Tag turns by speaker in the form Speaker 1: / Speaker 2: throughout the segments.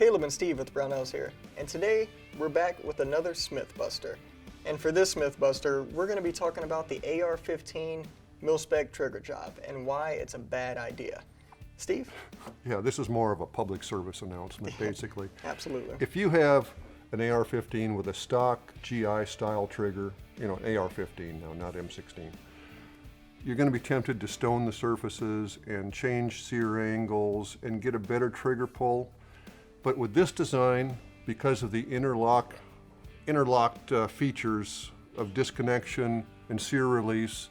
Speaker 1: Caleb and Steve with Brownells here, and today we're back with another Smyth Buster. And for this Smyth Buster, we're going to be talking about the AR-15 Mil-Spec Trigger job and why it's a bad idea. Steve?
Speaker 2: Yeah, this is more of a public service announcement, basically.
Speaker 1: Absolutely.
Speaker 2: If you have an AR-15 with a stock GI style trigger, you know, an AR-15 now, not M16, you're going to be tempted to stone the surfaces and change sear angles and get a better trigger pull. But with this design, because of the interlocked features of disconnection and sear release,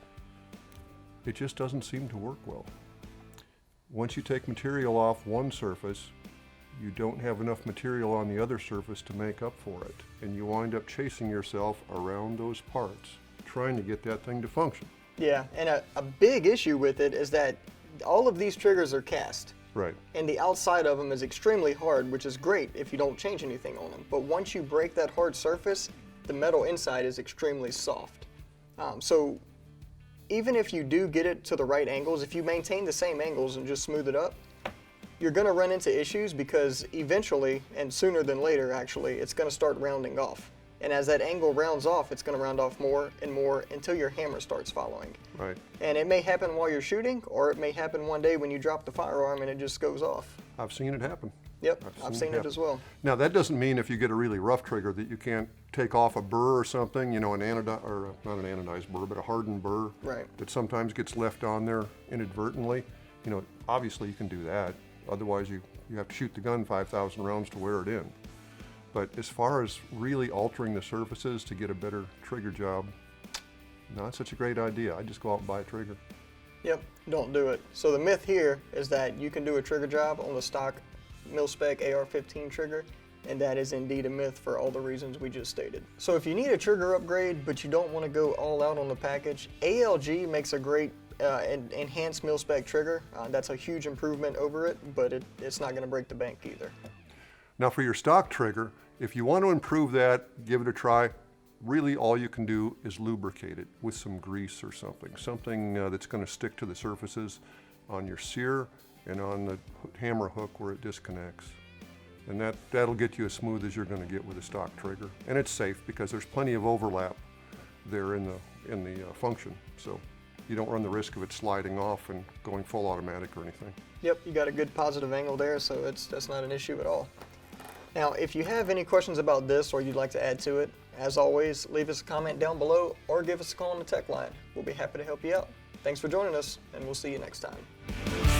Speaker 2: it just doesn't seem to work well. Once you take material off one surface, you don't have enough material on the other surface to make up for it. And you wind up chasing yourself around those parts, trying to get that thing to function.
Speaker 1: Yeah, and a big issue with it is that all of these triggers are cast.
Speaker 2: Right.
Speaker 1: And the outside of them is extremely hard, which is great if you don't change anything on them. But once you break that hard surface, the metal inside is extremely soft. So even if you do get it to the right angles, if you maintain the same angles and just smooth it up, you're going to run into issues because eventually, and sooner than later actually, it's going to start rounding off. And as that angle rounds off, it's going to round off more and more until your hammer starts following.
Speaker 2: Right.
Speaker 1: And it may happen while you're shooting, or it may happen one day when you drop the firearm and it just goes off.
Speaker 2: I've seen it happen.
Speaker 1: Yep, I've seen it as well.
Speaker 2: Now that doesn't mean if you get a really rough trigger that you can't take off a burr or something, you know, not an anodized burr, but a hardened burr.
Speaker 1: Right.
Speaker 2: That sometimes gets left on there inadvertently. You know, obviously you can do that. Otherwise you have to shoot the gun 5,000 rounds to wear it in. But as far as really altering the surfaces to get a better trigger job, not such a great idea. I just go out and buy a trigger.
Speaker 1: Yep, don't do it. So the myth here is that you can do a trigger job on the stock Mil-Spec AR-15 trigger, and that is indeed a myth for all the reasons we just stated. So if you need a trigger upgrade, but you don't want to go all out on the package, ALG makes a great enhanced mil-spec trigger. That's a huge improvement over it, but it's not going to break the bank either.
Speaker 2: Now for your stock trigger, if you want to improve that, give it a try. Really all you can do is lubricate it with some grease or something that's going to stick to the surfaces on your sear and on the hammer hook where it disconnects. And that'll get you as smooth as you're going to get with a stock trigger. And it's safe because there's plenty of overlap there in the function. So you don't run the risk of it sliding off and going full automatic or anything.
Speaker 1: Yep, you got a good positive angle there, so that's not an issue at all. Now, if you have any questions about this or you'd like to add to it, as always, leave us a comment down below or give us a call on the tech line. We'll be happy to help you out. Thanks for joining us, and we'll see you next time.